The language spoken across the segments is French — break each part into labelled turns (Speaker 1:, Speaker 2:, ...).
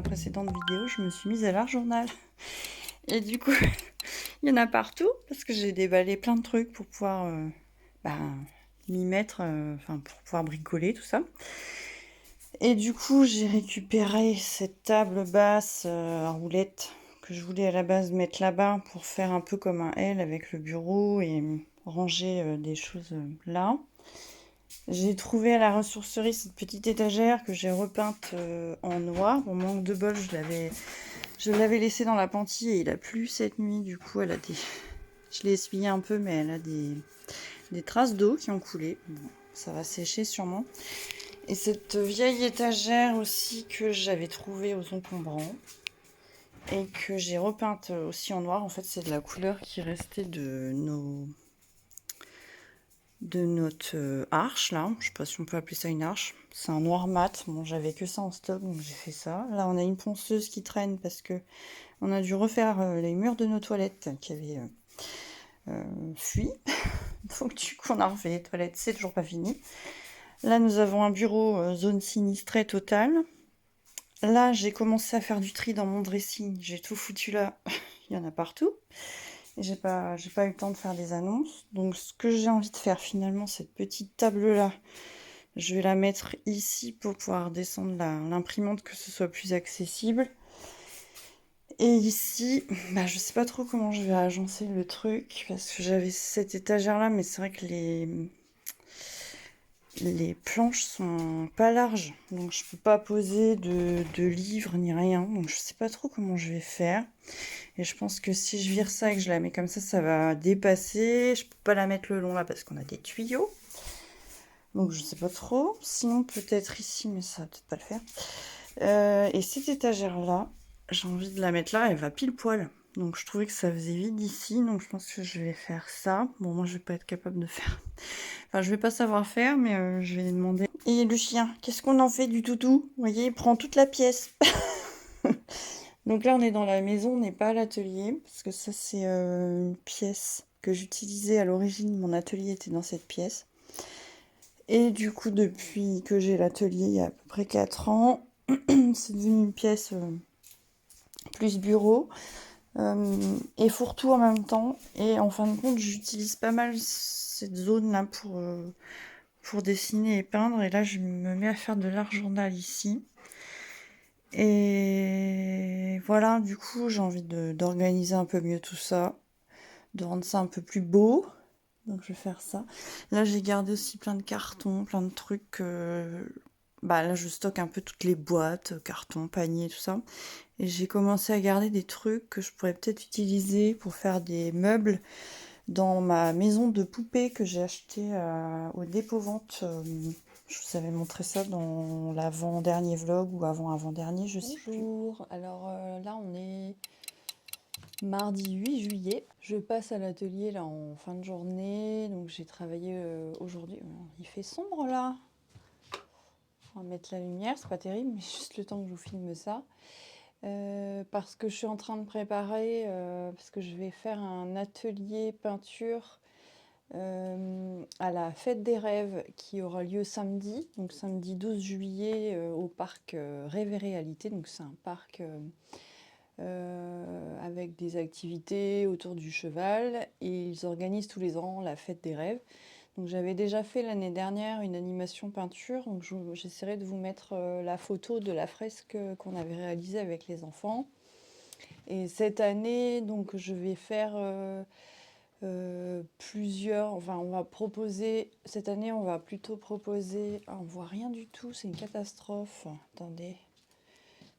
Speaker 1: la précédente vidéo, je me suis mise à l'art journal. Et du coup, il y en a partout parce que j'ai déballé plein de trucs pour pouvoir bah, m'y mettre, enfin pour pouvoir bricoler tout ça. Et du coup, j'ai récupéré cette table basse à roulettes que je voulais à la base mettre là-bas pour faire un peu comme un L avec le bureau et ranger des choses là. J'ai trouvé à la ressourcerie cette petite étagère que j'ai repeinte en noir. Bon, manque de bol, je l'avais laissée dans la pantille et il a plu cette nuit. Du coup, elle a des... Je l'ai essuyée un peu, mais elle a des traces d'eau qui ont coulé. Bon, ça va sécher sûrement. Et cette vieille étagère aussi que j'avais trouvée aux encombrants et que j'ai repeinte aussi en noir. En fait, c'est de la couleur qui restait de notre arche là, je sais pas si on peut appeler ça une arche, c'est un noir mat, bon j'avais que ça en stock donc j'ai fait ça. Là on a une ponceuse qui traîne parce que on a dû refaire les murs de nos toilettes qui avaient fui, donc du coup on a refait les toilettes, c'est toujours pas fini. Là nous avons un bureau zone sinistrée totale. Là j'ai commencé à faire du tri dans mon dressing, j'ai tout foutu là, il y en a partout. J'ai pas eu le temps de faire des annonces. Donc ce que j'ai envie de faire finalement, cette petite table là, je vais la mettre ici pour pouvoir descendre l'imprimante, que ce soit plus accessible. Et ici, bah, je sais pas trop comment je vais agencer le truc, parce que j'avais cette étagère là, mais c'est vrai que les planches sont pas larges, donc je peux pas poser de livres ni rien, donc je sais pas trop comment je vais faire. Et je pense que si je vire ça et que je la mets comme ça va dépasser. Je peux pas la mettre le long là parce qu'on a des tuyaux. Donc je sais pas trop. Sinon peut-être ici, mais ça va peut-être pas le faire. Et cette étagère là, j'ai envie de la mettre là, elle va pile poil. Donc je trouvais que ça faisait vide ici, donc je pense que je vais faire ça. Bon, moi je vais pas être capable de faire. Enfin, je vais pas savoir faire, mais je vais demander. Et le chien, qu'est-ce qu'on en fait du toutou? Vous voyez, il prend toute la pièce. Donc là, on est dans la maison, on n'est pas à l'atelier, parce que ça, c'est une pièce que j'utilisais à l'origine. Mon atelier était dans cette pièce. Et du coup, depuis que j'ai l'atelier, il y a à peu près 4 ans, c'est devenu une pièce plus bureau et fourre-tout en même temps. Et en fin de compte, j'utilise pas mal cette zone-là pour dessiner et peindre. Et là, je me mets à faire de l'art journal ici. Et voilà, du coup, j'ai envie d'organiser un peu mieux tout ça, de rendre ça un peu plus beau. Donc, je vais faire ça. Là, j'ai gardé aussi plein de cartons, plein de trucs. Bah, là, je stocke un peu toutes les boîtes, cartons, paniers, tout ça. Et j'ai commencé à garder des trucs que je pourrais peut-être utiliser pour faire des meubles dans ma maison de poupées que j'ai acheté au dépôt-vente. Je vous avais montré ça dans l'avant-dernier vlog ou avant-avant-dernier, je sais plus.
Speaker 2: Bonjour, alors là on est mardi 8 juillet. Je passe à l'atelier là en fin de journée, donc j'ai travaillé aujourd'hui. Il fait sombre là. On va mettre la lumière, c'est pas terrible, mais juste le temps que je vous filme ça. Parce que je suis en train de préparer, parce que je vais faire un atelier peinture à la Fête des Rêves qui aura lieu samedi, donc samedi 12 juillet au parc Rêve et Réalité. Donc c'est un parc avec des activités autour du cheval et ils organisent tous les ans la Fête des Rêves. Donc j'avais déjà fait l'année dernière une animation peinture, donc j'essaierai de vous mettre la photo de la fresque qu'on avait réalisée avec les enfants. Et cette année, donc je vais faire plusieurs, enfin on va proposer, cette année on va plutôt proposer, ah, on voit rien du tout, c'est une catastrophe, attendez,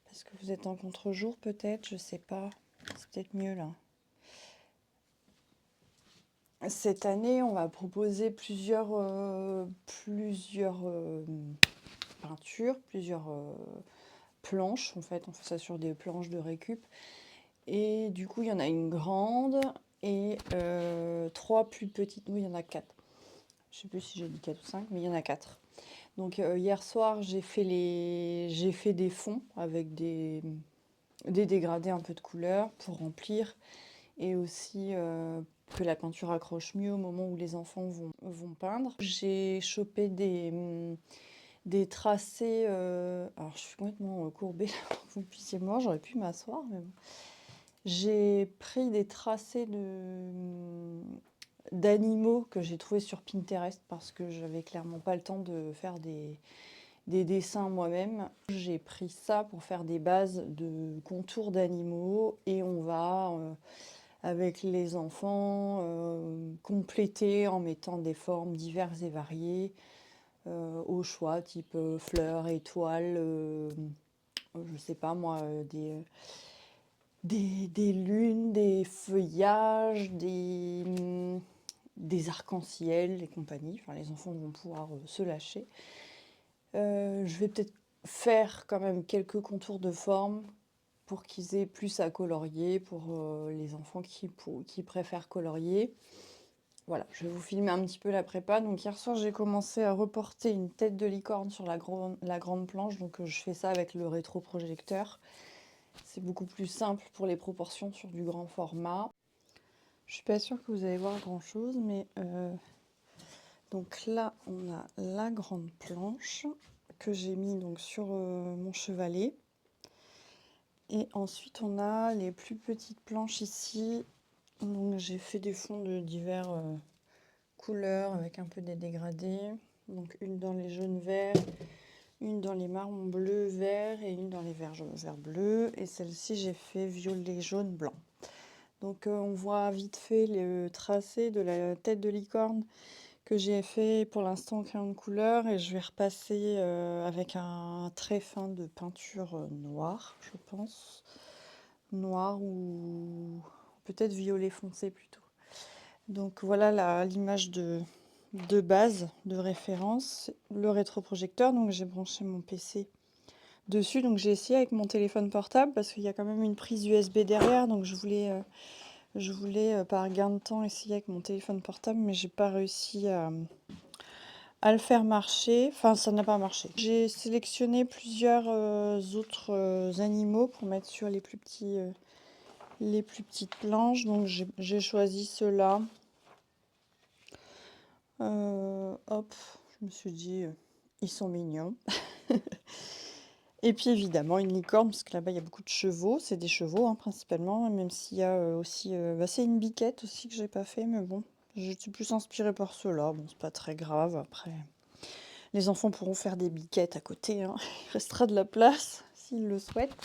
Speaker 2: parce que vous êtes en contre-jour peut-être, je sais pas, c'est peut-être mieux là. Cette année on va proposer plusieurs peintures, plusieurs planches, en fait on fait ça sur des planches de récup. Et du coup, il y en a une grande et 3 plus petites. Oui, il y en a 4. Je sais plus si j'ai dit 4 ou 5, mais il y en a 4. Donc hier soir, j'ai fait des fonds avec des dégradés un peu de couleur pour remplir et aussi que la peinture accroche mieux au moment où les enfants vont peindre. J'ai chopé des tracés. Alors, je suis complètement courbée là, pour que vous puissiez me voir. J'aurais pu m'asseoir, mais bon. J'ai pris des tracés d'animaux que j'ai trouvés sur Pinterest parce que j'avais clairement pas le temps de faire des dessins moi-même. J'ai pris ça pour faire des bases de contours d'animaux et on va, avec les enfants, compléter en mettant des formes diverses et variées au choix, type fleurs, étoiles, je sais pas moi, des lunes, des feuillages, des arcs-en-ciel et compagnie. Enfin, les enfants vont pouvoir se lâcher. Je vais peut-être faire quand même quelques contours de forme pour qu'ils aient plus à colorier, pour les enfants qui préfèrent colorier. Voilà, je vais vous filmer un petit peu la prépa. Donc hier soir, j'ai commencé à reporter une tête de licorne sur la grande planche. Donc je fais ça avec le rétroprojecteur. C'est beaucoup plus simple pour les proportions sur du grand format. Je suis pas sûre que vous allez voir grand chose, mais donc là, on a la grande planche que j'ai mis donc sur mon chevalet. Et ensuite, on a les plus petites planches ici. Donc j'ai fait des fonds de divers couleurs avec un peu des dégradés. Donc une dans les jaunes verts, une dans les marrons bleus verts et une dans les verts jaunes vert bleu. Et celle-ci, j'ai fait violet jaune blanc. Donc on voit vite fait le tracé de la tête de licorne que j'ai fait pour l'instant en crayon de couleur et je vais repasser avec un très fin de peinture noire, je pense. Noir ou peut-être violet foncé plutôt. Donc voilà l'image de base, de référence, le rétroprojecteur. Donc j'ai branché mon PC dessus. Donc j'ai essayé avec mon téléphone portable parce qu'il y a quand même une prise USB derrière. Donc je voulais par gain de temps essayer avec mon téléphone portable, mais j'ai pas réussi à le faire marcher. Enfin, ça n'a pas marché. J'ai sélectionné plusieurs autres animaux pour mettre sur les plus petites planches. Donc j'ai choisi ceux-là. Hop, je me suis dit, ils sont mignons. Et puis évidemment une licorne, parce que là-bas il y a beaucoup de chevaux. C'est des chevaux hein, principalement, même s'il y a aussi... c'est une biquette aussi que j'ai pas fait, mais bon, je suis plus inspirée par ceux-là. Bon, c'est pas très grave, après... Les enfants pourront faire des biquettes à côté, hein. Il restera de la place s'ils le souhaitent.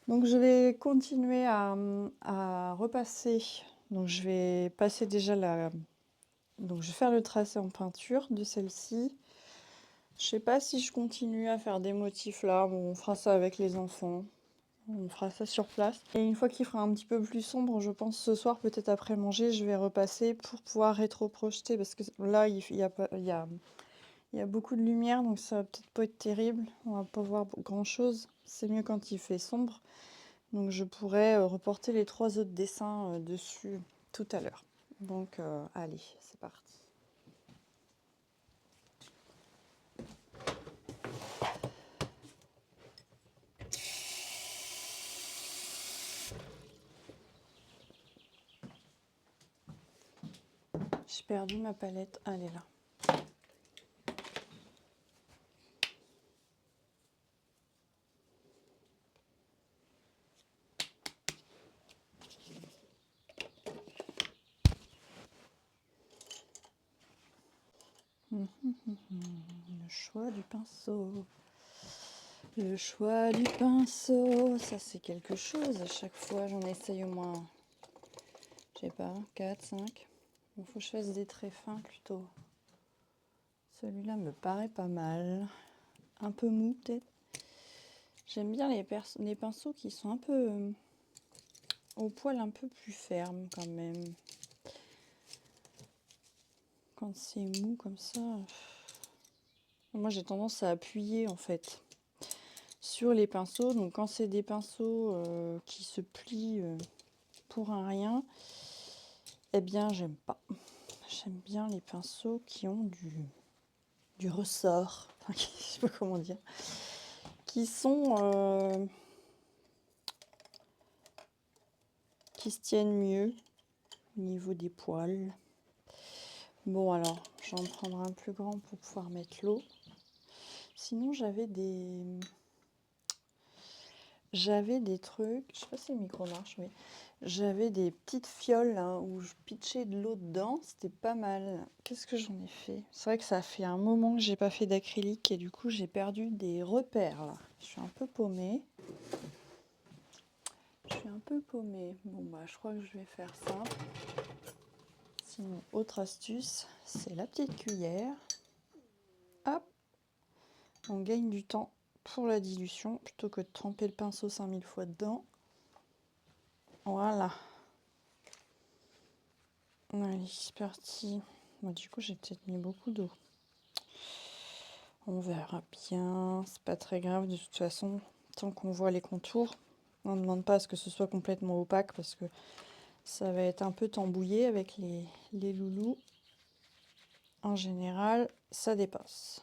Speaker 2: Donc je vais continuer à repasser. Donc je vais passer déjà Donc je vais faire le tracé en peinture de celle-ci. Je sais pas si je continue à faire des motifs là. Bon, on fera ça avec les enfants. On fera ça sur place. Et une fois qu'il fera un petit peu plus sombre, je pense ce soir, peut-être après manger, je vais repasser pour pouvoir rétro-projeter. Parce que là, il y a beaucoup de lumière, donc ça va peut-être pas être terrible. On va pas voir grand-chose. C'est mieux quand il fait sombre. Donc je pourrais reporter les 3 autres dessins dessus tout à l'heure. Donc allez, c'est parti. J'ai perdu ma palette. Elle est là. Le choix du pinceau. Le choix du pinceau, ça c'est quelque chose. À chaque fois, j'en essaye au moins, je sais pas, 4, 5. Il faut que je fasse des traits fins plutôt. Celui-là me paraît pas mal. Un peu mou peut-être. J'aime bien les pinceaux qui sont un peu au poil un peu plus ferme quand même. Quand c'est mou comme ça, moi j'ai tendance à appuyer en fait sur les pinceaux. Donc quand c'est des pinceaux qui se plient pour un rien, eh bien j'aime pas. J'aime bien les pinceaux qui ont du ressort. Enfin, je sais pas comment dire. Qui sont... qui se tiennent mieux au niveau des poils. Bon alors, j'en prendrai un plus grand pour pouvoir mettre l'eau. Sinon, j'avais des trucs, je sais pas si le micro marche, mais j'avais des petites fioles hein, où je pitchais de l'eau dedans, c'était pas mal. Qu'est-ce que j'en ai fait? C'est vrai que ça fait un moment que j'ai pas fait d'acrylique et du coup j'ai perdu des repères là. Je suis un peu paumée. Bon bah je crois que je vais faire ça. Sinon, autre astuce, c'est la petite cuillère. Hop, on gagne du temps pour la dilution plutôt que de tremper le pinceau 5000 fois dedans. Voilà. Allez, c'est parti. Bon, du coup, j'ai peut-être mis beaucoup d'eau. On verra bien. C'est pas très grave de toute façon. Tant qu'on voit les contours, on ne demande pas à ce que ce soit complètement opaque parce que ça va être un peu tambouillé avec les loulous. En général, ça dépasse.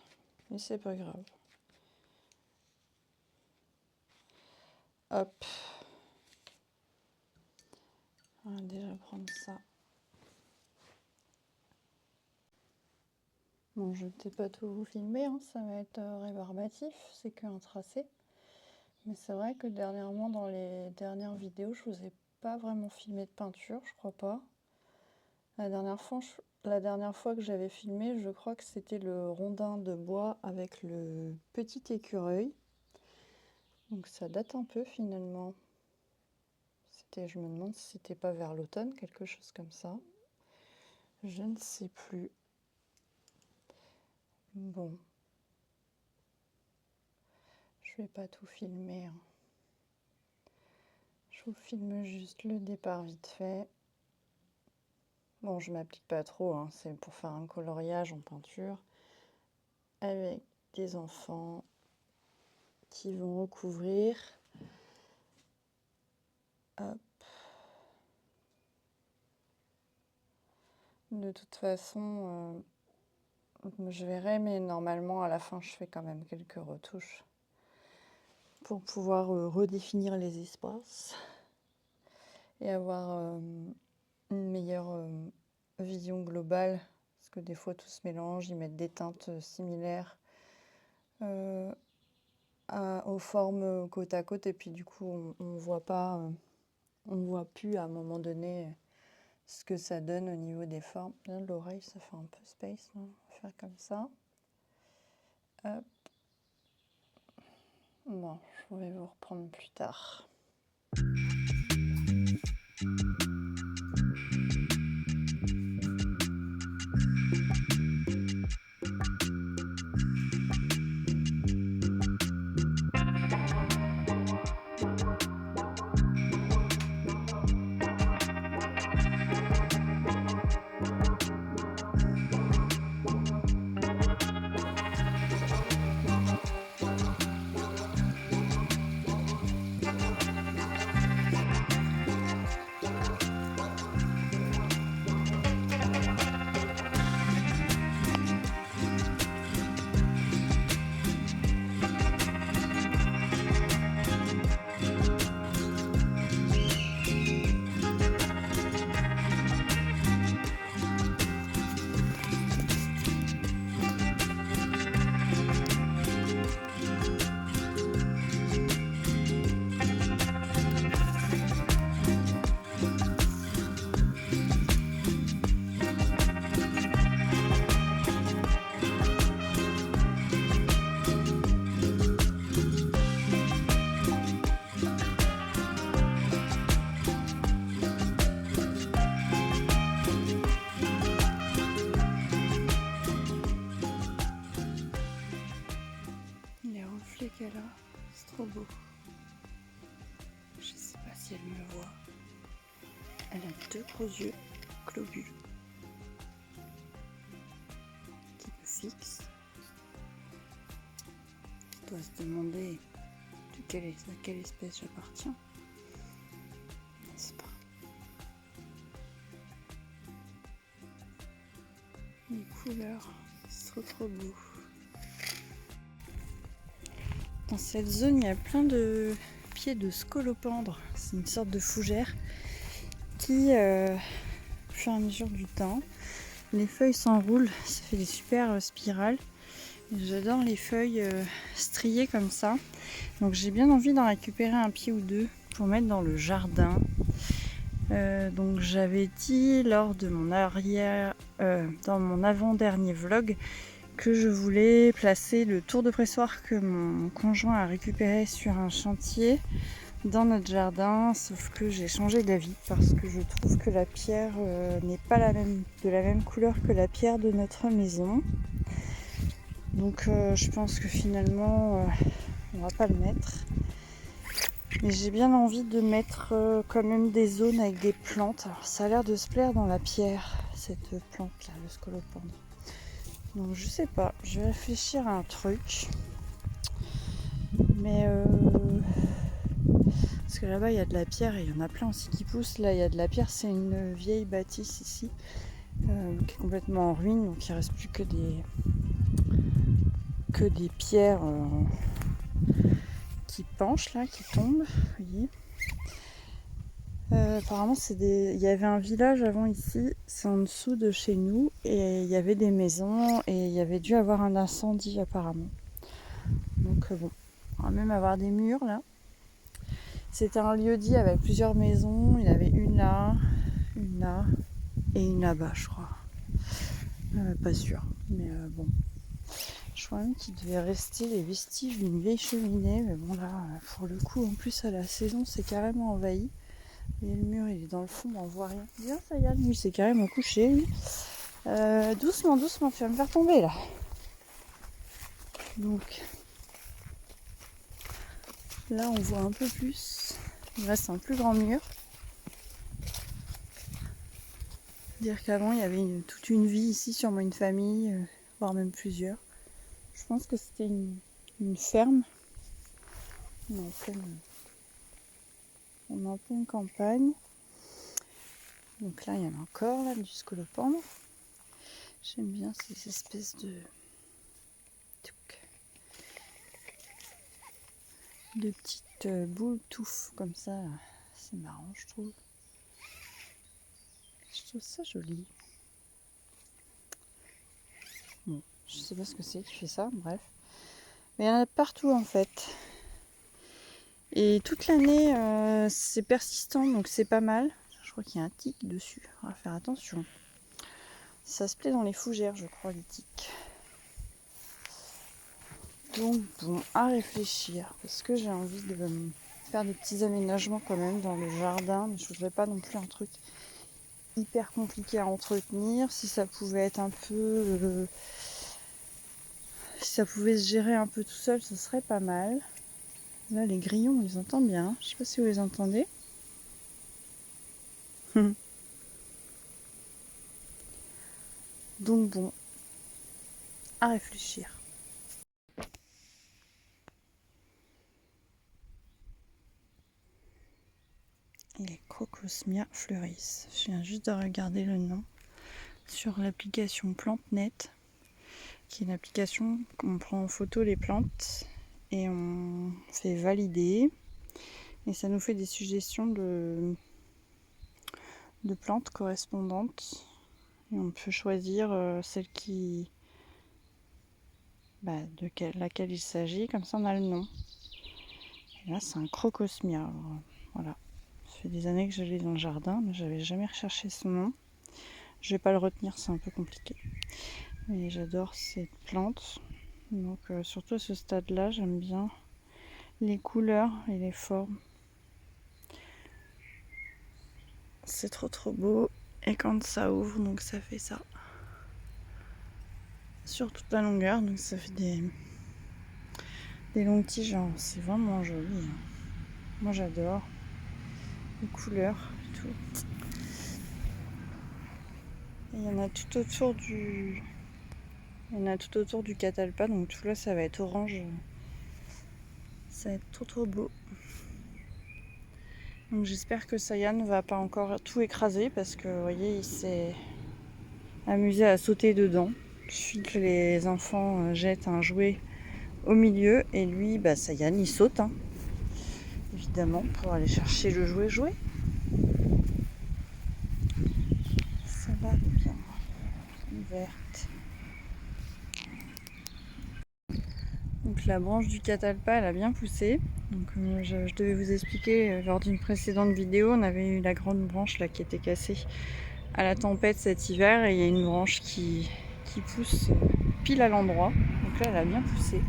Speaker 2: Mais c'est pas grave. Hop. On va déjà prendre ça. Bon, je ne vais peut-être pas tout vous filmer, hein, ça va être rébarbatif, c'est qu'un tracé. Mais c'est vrai que dernièrement, dans les dernières vidéos, je vous ai pas vraiment filmé de peinture, je crois pas. La dernière fois que j'avais filmé, je crois que c'était le rondin de bois avec le petit écureuil. Donc ça date un peu finalement. Je me demande si c'était pas vers l'automne, quelque chose comme ça. Je ne sais plus. Bon. Je vais pas tout filmer. Hein. Je vous filme juste le départ vite fait. Bon, je m'applique pas trop, hein. C'est pour faire un coloriage en peinture avec des enfants qui vont recouvrir. Hop. De toute façon, je verrai, mais normalement à la fin je fais quand même quelques retouches pour pouvoir redéfinir les espaces et avoir une meilleure vision globale, parce que des fois tout se mélange, ils mettent des teintes similaires aux formes côte à côte et puis du coup on voit pas, on voit plus à un moment donné ce que ça donne au niveau des formes. L'oreille ça fait un peu space, hein. On va faire comme ça. Hop. Bon, je vais vous reprendre plus tard. Qu'elle a, c'est trop beau. Je sais pas si elle me voit. Elle a deux gros yeux globuleux qui me fixent. On doit se demander à quelle espèce j'appartiens. N'est-ce pas? Les couleurs, c'est trop beau. Dans cette zone, il y a plein de pieds de scolopendre. C'est une sorte de fougère qui, au fur et à mesure du temps, les feuilles s'enroulent, ça fait des super spirales.
Speaker 1: J'adore les feuilles striées comme ça. Donc j'ai bien envie d'en récupérer un pied ou deux pour mettre dans le jardin. Donc j'avais dit lors de mon dans mon avant-dernier vlog que je voulais placer le tour de pressoir que mon conjoint a récupéré sur un chantier dans notre jardin, sauf que j'ai changé d'avis parce que je trouve que la pierre n'est pas de la même couleur que la pierre de notre maison. Donc je pense que finalement on va pas le mettre. Mais j'ai bien envie de mettre quand même des zones avec des plantes. Alors, ça a l'air de se plaire dans la pierre, cette plante là, le scolopendre. Donc je sais pas, je vais réfléchir à un truc. Mais parce que là-bas il y a de la pierre et il y en a plein aussi qui poussent. Là il y a de la pierre, c'est une vieille bâtisse ici qui est complètement en ruine, donc il ne reste plus que des pierres qui penchent là, qui tombent. Vous voyez. Apparemment il y avait un village avant ici, c'est en dessous de chez nous, et il y avait des maisons et il y avait dû avoir un incendie apparemment. Donc bon, on va même avoir des murs là. C'était un lieu-dit avec plusieurs maisons, il y avait une là et une là-bas je crois. Pas sûr, mais bon. Je crois même qu'il devait rester les vestiges d'une vieille cheminée, mais bon là, pour le coup, en plus à la saison, c'est carrément envahi. Et le mur, il est dans le fond, on voit rien. Bien, ça y est, lui, c'est carrément couché, lui. Doucement, doucement, tu vas me faire tomber là. Donc là, on voit un peu plus. Il reste un plus grand mur. Dire qu'avant, il y avait toute une vie ici, sûrement une famille, voire même plusieurs. Je pense que c'était une ferme. On est en pleine campagne. Donc là, il y en a encore, là, du scolopendre. J'aime bien ces espèces de petites boules touffes comme ça. C'est marrant, je trouve. Je trouve ça joli. Bon, je sais pas ce que c'est qui fait ça, bref. Mais il y en a partout en fait. Et toute l'année, c'est persistant, donc c'est pas mal. Je crois qu'il y a un tic dessus. On va faire attention. Ça se plaît dans les fougères, je crois, les tiques. Donc bon, à réfléchir. Parce que j'ai envie de faire des petits aménagements quand même dans le jardin. Mais je voudrais pas non plus un truc hyper compliqué à entretenir. Si ça pouvait être un peu... si ça pouvait se gérer un peu tout seul, ce serait pas mal. Là, les grillons, on les entend bien. Je sais pas si vous les entendez. Donc bon, à réfléchir. Et les Crocosmia fleuris. Je viens juste de regarder le nom sur l'application PlanteNet, qui est une application où on prend en photo les plantes et on fait valider. Et ça nous fait des suggestions de plantes correspondantes. Et on peut choisir celle de laquelle il s'agit, comme ça on a le nom. Et là c'est un Crocosmia. Alors, voilà. Ça fait des années que je l'ai dans le jardin, mais j'avais jamais recherché son nom. Je vais pas le retenir, c'est un peu compliqué. Mais j'adore cette plante. Donc surtout à ce stade-là, j'aime bien les couleurs et les formes. C'est trop beau. Et quand ça ouvre, donc ça fait ça. Sur toute la longueur, donc ça fait des longues tiges. C'est vraiment joli. Moi j'adore les couleurs et tout. Et il y en a tout autour du catalpa, donc tout là ça va être orange. Ça va être trop beau. Donc j'espère que Sayan ne va pas encore tout écraser parce que vous voyez il s'est amusé à sauter dedans. Il suffit que les enfants jettent un jouet au milieu et lui, Sayan il saute évidemment pour aller chercher le jouet. Ça va bien verte. Donc la branche du catalpa, elle a bien poussé. Donc je devais vous expliquer lors d'une précédente vidéo, on avait eu la grande branche là qui était cassée à la tempête cet hiver et il y a une branche qui pousse pile à l'endroit. Donc là, elle a bien poussé.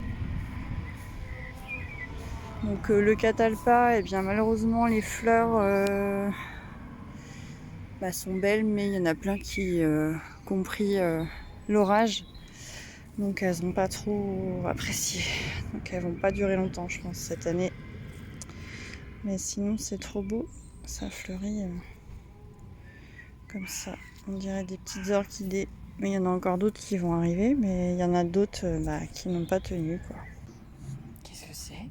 Speaker 1: Donc le catalpa, eh bien malheureusement les fleurs sont belles, mais il y en a plein qui ont pris l'orage. Donc elles n'ont pas trop apprécié. Donc elles vont pas durer longtemps, je pense, cette année. Mais sinon c'est trop beau. Ça fleurit comme ça. On dirait des petites orchidées. Mais il y en a encore d'autres qui vont arriver. Mais il y en a d'autres qui n'ont pas tenu, quoi. Qu'est-ce que c'est?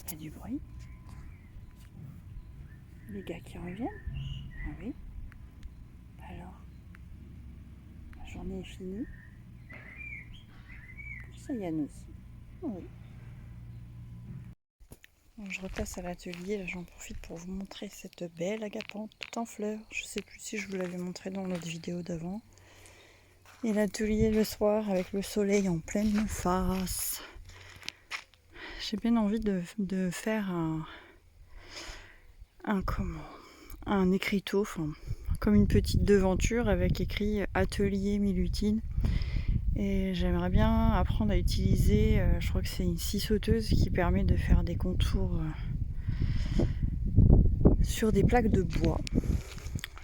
Speaker 1: Il y a du bruit. Les gars qui reviennent? Ah oui. Alors, la journée est finie. Ça Yann aussi. Oui. Bon, je repasse à l'atelier. Là, j'en profite pour vous montrer cette belle agapante toute en fleurs. Je sais plus si je vous l'avais montré dans notre vidéo d'avant. Et l'atelier le soir avec le soleil en pleine face. J'ai bien envie de faire un écriteau, comme une petite devanture avec écrit atelier Milutine. Et j'aimerais bien apprendre à utiliser, je crois que c'est une scie sauteuse qui permet de faire des contours sur des plaques de bois.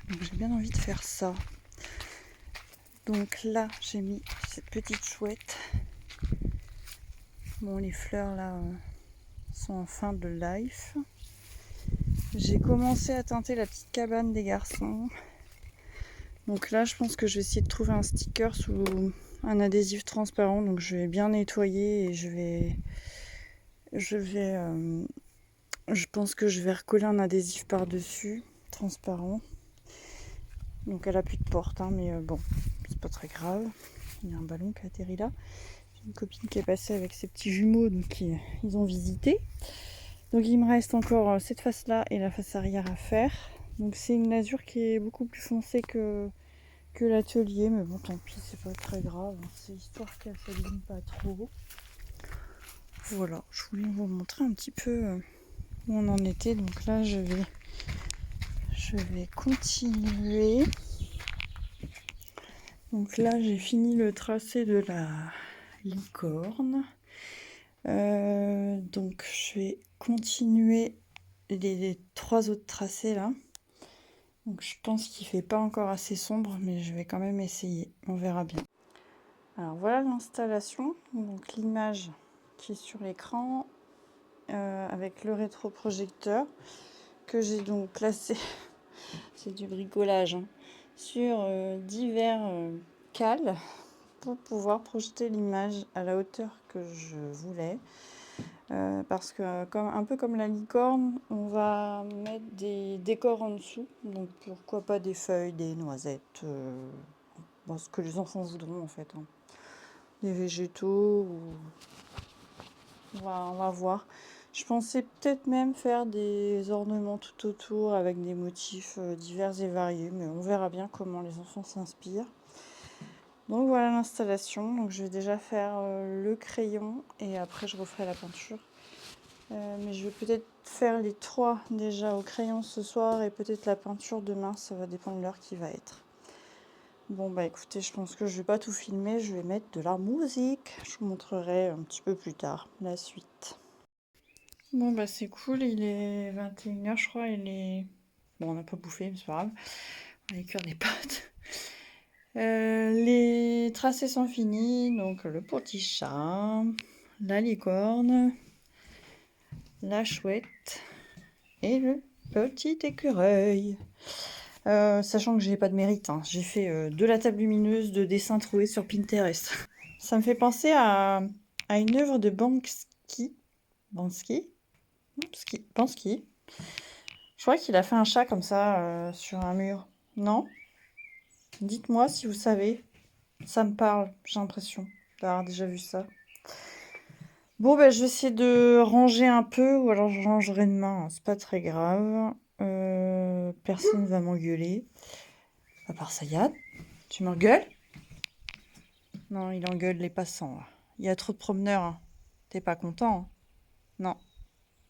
Speaker 1: Donc j'ai bien envie de faire ça. Donc là, j'ai mis cette petite chouette. Bon, les fleurs là sont en fin de life. J'ai commencé à teinter la petite cabane des garçons. Donc là, je pense que je vais essayer de trouver un sticker sous un adhésif transparent. Donc je vais bien nettoyer et je pense que je vais recoller un adhésif par-dessus, transparent. Donc elle a plus de porte, hein, mais bon, c'est pas très grave. Il y a un ballon qui a atterri là. J'ai une copine qui est passée avec ses petits jumeaux, donc ils ont visité. Donc il me reste encore cette face-là et la face arrière à faire. Donc c'est une lasure qui est beaucoup plus foncée que l'atelier, mais bon tant pis, c'est pas très grave. C'est histoire qu'elle s'abîme pas trop. Voilà, je voulais vous montrer un petit peu où on en était. Donc là je vais continuer. Donc là j'ai fini le tracé de la licorne. Donc je vais continuer les 3 autres tracés là. Donc je pense qu'il fait pas encore assez sombre, mais je vais quand même essayer. On verra bien. Alors voilà l'installation. Donc l'image qui est sur l'écran avec le rétroprojecteur que j'ai donc placé. C'est du bricolage hein, sur divers cales pour pouvoir projeter l'image à la hauteur que je voulais. Parce que un peu comme la licorne, on va mettre des décors en dessous. Donc pourquoi pas des feuilles, des noisettes, ce que les enfants voudront en fait. Hein. Des végétaux, on va voir. Je pensais peut-être même faire des ornements tout autour avec des motifs divers et variés, mais on verra bien comment les enfants s'inspirent. Donc voilà l'installation. Donc je vais déjà faire le crayon et après je referai la peinture. Mais je vais peut-être faire les 3 déjà au crayon ce soir et peut-être la peinture demain, ça va dépendre de l'heure qui va être. Bon bah écoutez, je pense que je vais pas tout filmer, je vais mettre de la musique. Je vous montrerai un petit peu plus tard la suite. Bon bah c'est cool, il est 21h je crois, Bon on n'a pas bouffé, mais c'est pas grave. On va aller cuire des pâtes. Les tracés sont finis, donc le petit chat, la licorne, la chouette et le petit écureuil. Sachant que j'ai pas de mérite, hein. J'ai fait de la table lumineuse de dessins trouvés sur Pinterest. Ça me fait penser à une œuvre de Banksy. Banksy. Je crois qu'il a fait un chat comme ça sur un mur. Non? Dites-moi si vous savez. Ça me parle, j'ai l'impression d'avoir déjà vu ça. Bon, je vais essayer de ranger un peu, ou alors je rangerai demain, hein. C'est pas très grave. Personne va m'engueuler. À part Sayad. Tu m'engueules? Non, il engueule les passants. Là. Il y a trop de promeneurs. Hein. T'es pas content, hein? Non,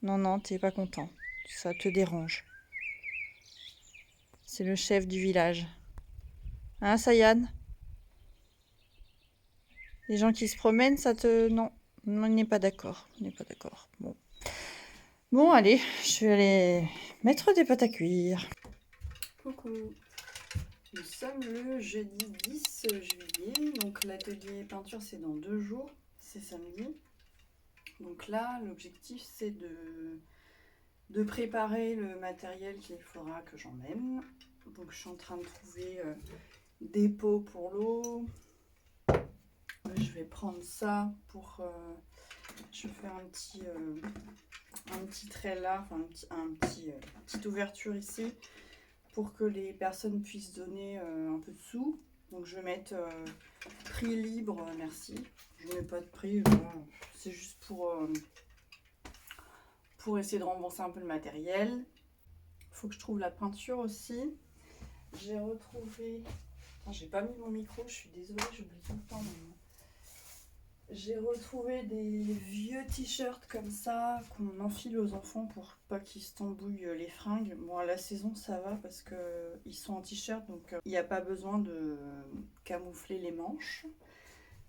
Speaker 1: non, non, t'es pas content. Ça te dérange. C'est le chef du village. Hein, Sayane? Les gens qui se promènent, ça te... Non, on n'est pas d'accord. On n'est pas d'accord. Bon. Bon, allez, je vais aller mettre des pâtes à cuire. Coucou. Nous sommes le jeudi 10 juillet. Donc l'atelier peinture, c'est dans 2 jours. C'est samedi. Donc là, l'objectif, c'est de préparer le matériel qu'il faudra que j'emmène. Donc je suis en train de trouver des pots pour l'eau. Je vais prendre ça pour... je vais faire un petit trait là, enfin petite ouverture ici pour que les personnes puissent donner un peu de sous. Donc je vais mettre prix libre, merci. Je ne mets pas de prix, voilà. C'est juste pour essayer de rembourser un peu le matériel. Il faut que je trouve la peinture aussi. J'ai retrouvé... J'ai pas mis mon micro, je suis désolée, j'oublie tout le temps maintenant. J'ai retrouvé des vieux t-shirts comme ça qu'on enfile aux enfants pour pas qu'ils se tambouillent les fringues. Bon, à la saison ça va parce qu'ils sont en t-shirt, donc il n'y a pas besoin de camoufler les manches.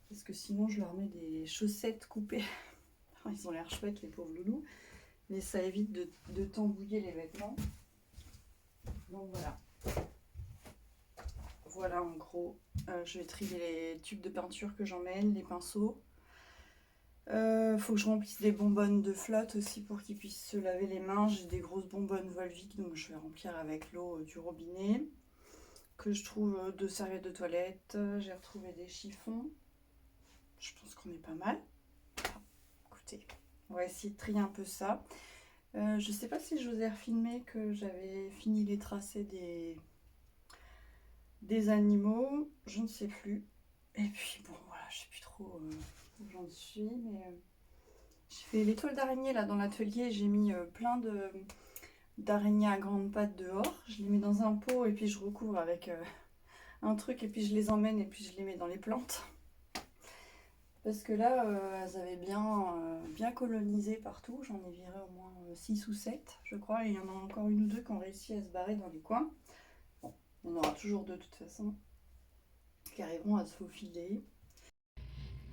Speaker 1: Parce que sinon je leur mets des chaussettes coupées. Ils ont l'air chouettes les pauvres loulous. Mais ça évite de tambouiller les vêtements. Donc voilà. Voilà en gros. Je vais trier les tubes de peinture que j'emmène, les pinceaux. Faut que je remplisse des bonbonnes de flotte aussi pour qu'ils puissent se laver les mains. J'ai des grosses bonbonnes Volvic, donc je vais remplir avec l'eau du robinet. Que je trouve 2 serviettes de toilette. J'ai retrouvé des chiffons. Je pense qu'on est pas mal. Enfin, écoutez, on va essayer de trier un peu ça. Je sais pas si je vous ai refilmé que j'avais fini les tracés des animaux. Je ne sais plus. Et puis bon, voilà, je sais plus trop où j'en suis, mais j'ai fait les toiles d'araignée là dans l'atelier. J'ai mis plein d'araignées à grandes pattes dehors. Je les mets dans un pot et puis je recouvre avec un truc et puis je les emmène et puis je les mets dans les plantes. Parce que là, elles avaient bien colonisé partout. J'en ai viré au moins 6 ou 7, je crois. Et il y en a encore 1 ou 2 qui ont réussi à se barrer dans les coins. Bon, il y en aura toujours 2 de toute façon qui arriveront à se faufiler.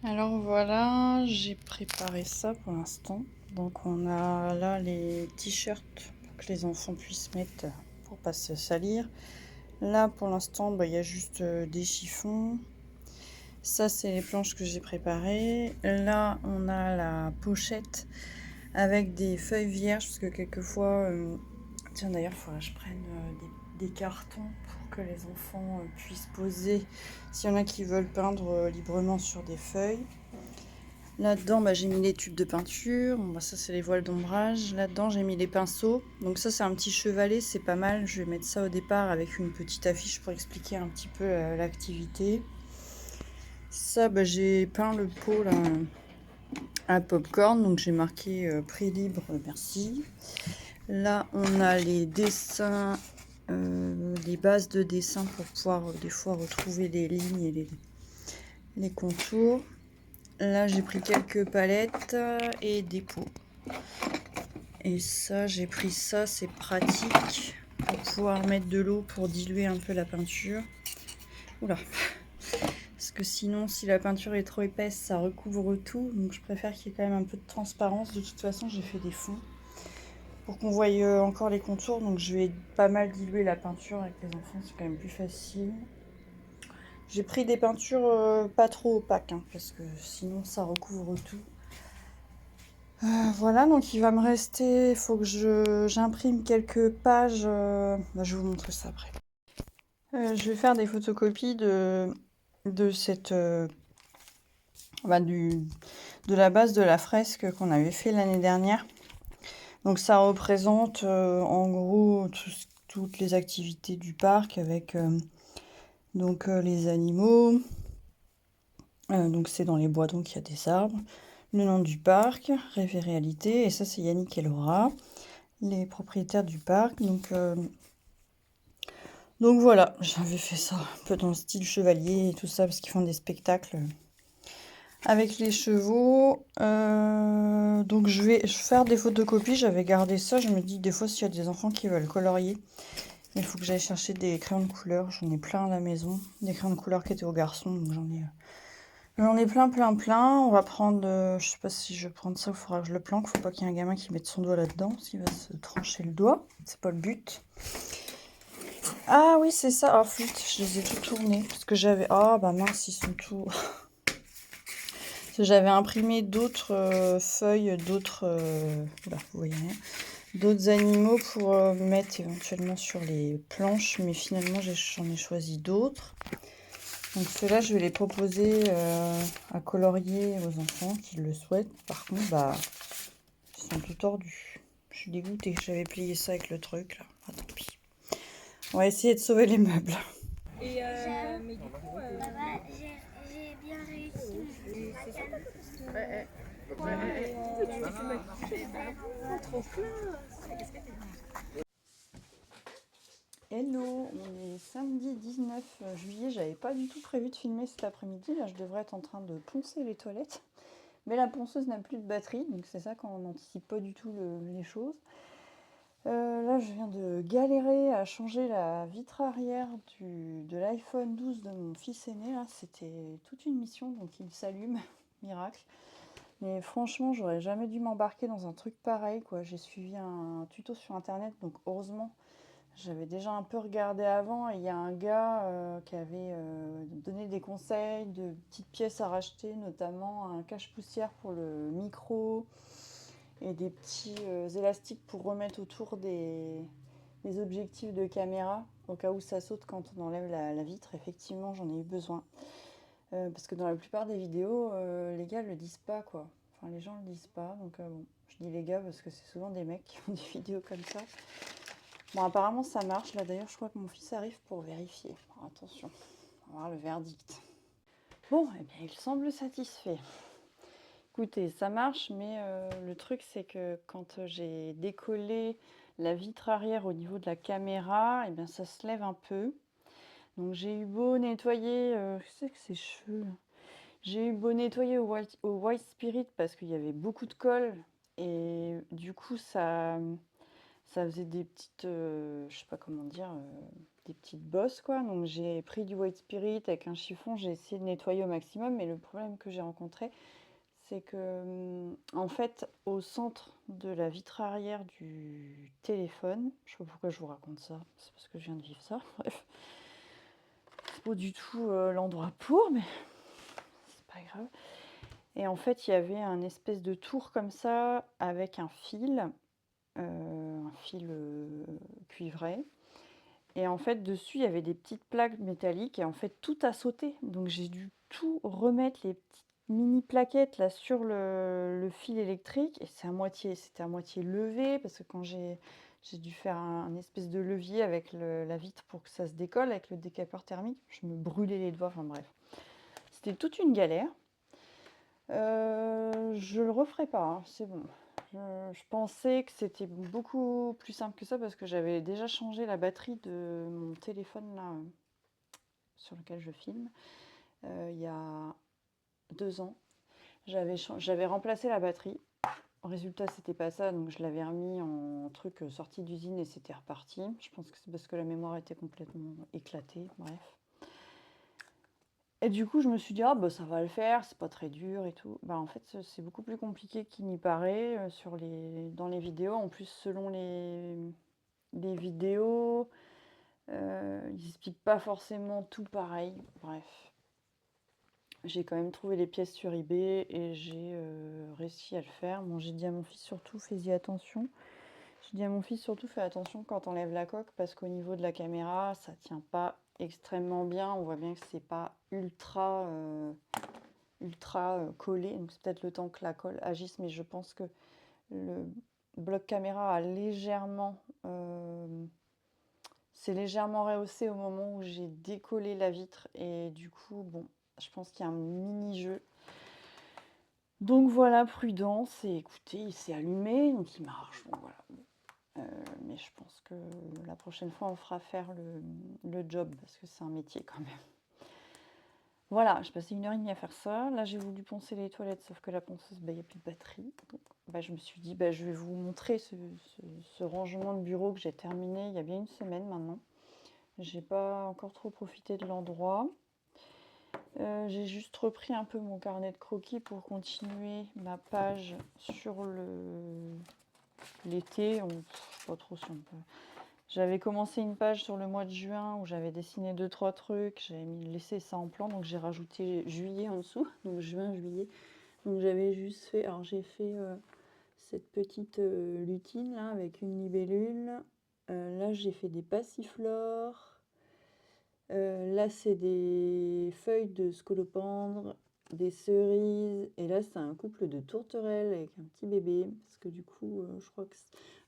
Speaker 1: Alors voilà, j'ai préparé ça pour l'instant. Donc on a là les t-shirts pour que les enfants puissent mettre pour pas se salir. Là pour l'instant, il y a juste des chiffons. Ça c'est les planches que j'ai préparées. Là on a la pochette avec des feuilles vierges parce que quelquefois... Tiens d'ailleurs, il faudra que je prenne des cartons pour que les enfants puissent poser s'il y en a qui veulent peindre librement sur des feuilles. Là-dedans, j'ai mis les tubes de peinture. Bon, ça, c'est les voiles d'ombrage. Là-dedans, j'ai mis les pinceaux. Donc ça, c'est un petit chevalet, c'est pas mal. Je vais mettre ça au départ avec une petite affiche pour expliquer un petit peu l'activité. Ça, j'ai peint le pot là, à popcorn. Donc j'ai marqué prix libre, merci. Là, on a les dessins, les bases de dessin pour pouvoir des fois retrouver les lignes et les contours. Là, j'ai pris quelques palettes et des pots. Et ça, j'ai pris ça, c'est pratique pour pouvoir mettre de l'eau pour diluer un peu la peinture. Oula! Parce que sinon, si la peinture est trop épaisse, ça recouvre tout. Donc, je préfère qu'il y ait quand même un peu de transparence. De toute façon, j'ai fait des fonds pour qu'on voie encore les contours. Donc, je vais pas mal diluer la peinture avec les enfants. C'est quand même plus facile. J'ai pris des peintures pas trop opaques, hein, parce que sinon ça recouvre tout. Voilà, donc il va me rester, il faut que j'imprime quelques pages. Je vais vous montrer ça après. Je vais faire des photocopies de cette, de la base de la fresque qu'on avait fait l'année dernière. Donc ça représente en gros toutes les activités du parc avec... Donc les animaux, donc c'est dans les bois, donc il y a des arbres. Le nom du parc, rêve et réalité, et ça c'est Yannick et Laura, les propriétaires du parc. Donc voilà, j'avais fait ça un peu dans le style chevalier et tout ça, parce qu'ils font des spectacles avec les chevaux. Donc je vais faire des photocopies. J'avais gardé ça. Je me dis des fois s'il y a des enfants qui veulent colorier, il faut que j'aille chercher des crayons de couleur. J'en ai plein à la maison. Des crayons de couleur qui étaient aux garçons. Donc j'en ai plein, plein, plein. On va prendre, je sais pas si je vais prendre ça, il faudra que je le planque. Faut pas qu'il y ait un gamin qui mette son doigt là-dedans, s'il va se trancher le doigt. C'est pas le but. Ah oui, c'est ça. Ah flûte, je les ai tout tournés. Parce que j'avais... Ah bah mince, ils sont tout... Parce que j'avais imprimé d'autres feuilles, d'autres... Oula, vous voyez rien. D'autres animaux pour mettre éventuellement sur les planches. Mais finalement, j'en ai choisi d'autres. Donc ceux-là, je vais les proposer à colorier aux enfants qui le souhaitent. Par contre, bah, ils sont tout tordus. Je suis dégoûtée. J'avais plié ça avec le truc, là. Ah, tant pis. On va essayer de sauver les meubles.
Speaker 3: Et mais du coup, j'ai bien réussi. C'est super parce que. Trop
Speaker 2: Hello, on est samedi 19 juillet, j'avais pas du tout prévu de filmer cet après-midi, là je devrais être en train de poncer les toilettes, mais la ponceuse n'a plus de batterie, donc c'est ça quand on n'anticipe pas du tout les choses. Là je viens de galérer à changer la vitre arrière de l'iPhone 12 de mon fils aîné, là c'était toute une mission, donc il s'allume, miracle. Mais franchement j'aurais jamais dû m'embarquer dans un truc pareil, quoi. J'ai suivi un tuto sur internet, donc heureusement. J'avais déjà un peu regardé avant et il y a un gars qui avait donné des conseils de petites pièces à racheter, notamment un cache-poussière pour le micro et des petits élastiques pour remettre autour des objectifs de caméra au cas où ça saute quand on enlève la vitre. Effectivement, j'en ai eu besoin. Parce que dans la plupart des vidéos, les gars le disent pas, quoi. Enfin, les gens le disent pas. Donc bon, je dis les gars parce que c'est souvent des mecs qui font des vidéos comme ça. Bon, apparemment ça marche. Là d'ailleurs, je crois que mon fils arrive pour vérifier. Alors, attention, on va voir le verdict. Bon, eh bien, il semble satisfait. Écoutez, ça marche, mais le truc c'est que quand j'ai décollé la vitre arrière au niveau de la caméra, eh bien ça se lève un peu. Donc j'ai eu beau nettoyer, qu'est-ce que ces cheveux là. J'ai eu beau nettoyer au White Spirit parce qu'il y avait beaucoup de colle et du coup ça faisait des petites, je sais pas comment dire, des petites bosses quoi. Donc j'ai pris du White Spirit avec un chiffon, j'ai essayé de nettoyer au maximum, mais le problème que j'ai rencontré, c'est que en fait, au centre de la vitre arrière du téléphone, je sais pas pourquoi je vous raconte ça, c'est parce que je viens de vivre ça, bref. C'est pas du tout l'endroit pour, mais c'est pas grave. Et en fait, il y avait un espèce de tour comme ça avec un fil cuivré. Et en fait, dessus, il y avait des petites plaques métalliques et en fait, tout a sauté. Donc j'ai dû tout remettre, les petites mini plaquettes là sur le fil électrique et c'était à moitié levé parce que quand j'ai dû faire un espèce de levier avec la vitre pour que ça se décolle avec le décapeur thermique, je me brûlais les doigts, enfin bref. C'était toute une galère. Je le referai pas, hein, c'est bon. Je pensais que c'était beaucoup plus simple que ça parce que j'avais déjà changé la batterie de mon téléphone là, sur lequel je filme, il y a 2 ans. J'avais remplacé la batterie. Résultat, c'était pas ça, donc je l'avais remis en truc sorti d'usine et c'était reparti. Je pense que c'est parce que la mémoire était complètement éclatée, bref. Et du coup, je me suis dit, ah bah ça va le faire, c'est pas très dur et tout. Bah en fait, c'est beaucoup plus compliqué qu'il n'y paraît dans les vidéos. En plus, selon les vidéos, ils expliquent pas forcément tout pareil. Bref, j'ai quand même trouvé les pièces sur eBay et j'ai réussi à le faire. Bon, j'ai dit à mon fils surtout, fais-y attention. J'ai dit à mon fils surtout, fais attention quand on lève la coque parce qu'au niveau de la caméra, ça tient pas extrêmement bien. On voit bien que c'est pas ultra collé, donc c'est peut-être le temps que la colle agisse, mais je pense que le bloc caméra s'est légèrement rehaussé au moment où j'ai décollé la vitre et du coup, bon, je pense qu'il y a un mini-jeu. Donc voilà, prudence, et écoutez, il s'est allumé, donc il marche, donc voilà. Mais je pense que la prochaine fois, on fera faire le job, parce que c'est un métier quand même. Voilà, j'ai passé 1h30 à faire ça. Là, j'ai voulu poncer les toilettes, sauf que la ponceuse, il n'y a plus de batterie. Donc, je me suis dit, je vais vous montrer ce rangement de bureau que j'ai terminé il y a bien une semaine maintenant. J'ai pas encore trop profité de l'endroit. J'ai juste repris un peu mon carnet de croquis pour continuer ma page sur l'été. Je sais pas trop si on peut. J'avais commencé une page sur le mois de juin où j'avais dessiné 2-3 trucs. J'avais laissé ça en plan, donc j'ai rajouté juillet en dessous, donc juin, juillet. Donc j'avais juste fait. Alors j'ai fait cette petite lutine là avec une libellule. Là j'ai fait des passiflores. Là, c'est des feuilles de scolopendre, des cerises, et là, c'est un couple de tourterelles avec un petit bébé, parce que du coup, je crois que...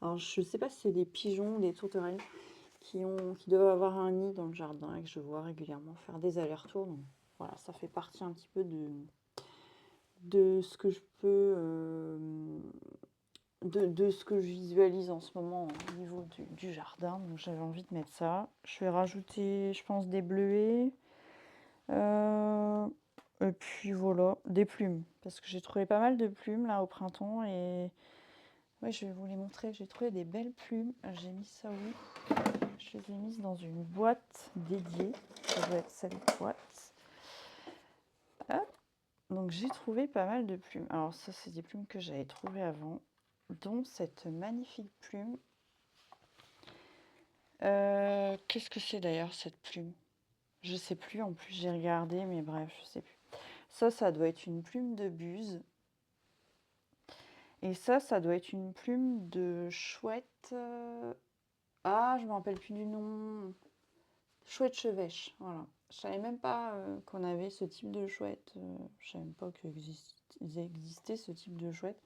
Speaker 2: Alors, je sais pas si c'est des pigeons ou des tourterelles qui doivent avoir un nid dans le jardin et que je vois régulièrement faire des allers-retours. Donc, voilà, ça fait partie un petit peu de ce que je peux... de ce que je visualise en ce moment au niveau du jardin. Donc j'avais envie de mettre ça. Je vais rajouter, je pense, des bleuets. Et puis voilà, des plumes. Parce que j'ai trouvé pas mal de plumes là au printemps. Et ouais, je vais vous les montrer. J'ai trouvé des belles plumes. J'ai mis ça où? Je les ai mises dans une boîte dédiée. Ça doit être cette boîte. Hop. Donc j'ai trouvé pas mal de plumes. Alors ça, c'est des plumes que j'avais trouvées avant, dont cette magnifique plume. Qu'est-ce que c'est d'ailleurs cette plume? Je sais plus, en plus j'ai regardé, mais bref, je sais plus. Ça doit être une plume de buse. Et ça doit être une plume de chouette. Ah, je me rappelle plus du nom. Chouette chevêche, voilà. Je savais même pas qu'on avait ce type de chouette. Je savais même pas qu'il existait ce type de chouette.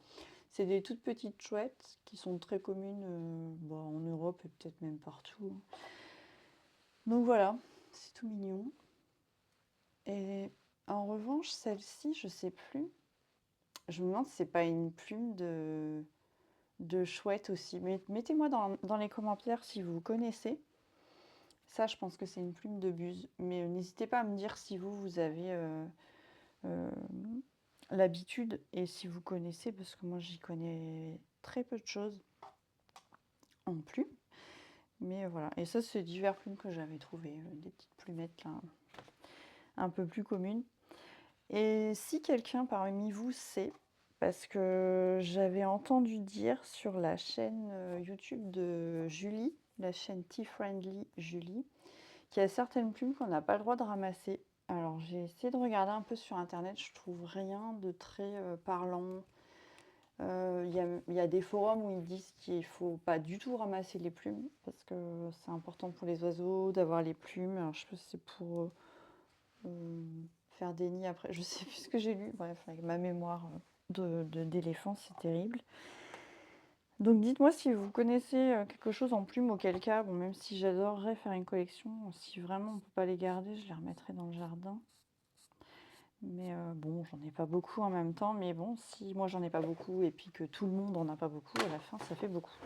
Speaker 2: C'est des toutes petites chouettes qui sont très communes en Europe et peut-être même partout. Donc voilà, c'est tout mignon. Et en revanche, celle-ci, je sais plus. Je me demande si c'est pas une plume de chouette aussi. Mais mettez-moi dans les commentaires si vous connaissez. Ça, je pense que c'est une plume de buse. Mais n'hésitez pas à me dire si vous avez l'habitude et si vous connaissez, parce que moi, j'y connais très peu de choses en plumes. Mais voilà. Et ça, c'est divers plumes que j'avais trouvées. Des petites plumettes là, un peu plus communes. Et si quelqu'un parmi vous sait, parce que j'avais entendu dire sur la chaîne YouTube de Julie, la chaîne Tea Friendly Julie, qu'il y a certaines plumes qu'on n'a pas le droit de ramasser. Alors j'ai essayé de regarder un peu sur internet, je trouve rien de très parlant. Il y a des forums où ils disent qu'il ne faut pas du tout ramasser les plumes, parce que c'est important pour les oiseaux d'avoir les plumes. Alors je sais pas si c'est pour faire des nids après, je sais plus ce que j'ai lu. Bref, avec ma mémoire d'éléphant, c'est terrible. Donc dites-moi si vous connaissez quelque chose en plumes, auquel cas, bon, même si j'adorerais faire une collection, si vraiment on ne peut pas les garder, je les remettrai dans le jardin. Mais bon, j'en ai pas beaucoup en même temps, mais bon, si moi j'en ai pas beaucoup et puis que tout le monde en a pas beaucoup, à la fin ça fait beaucoup.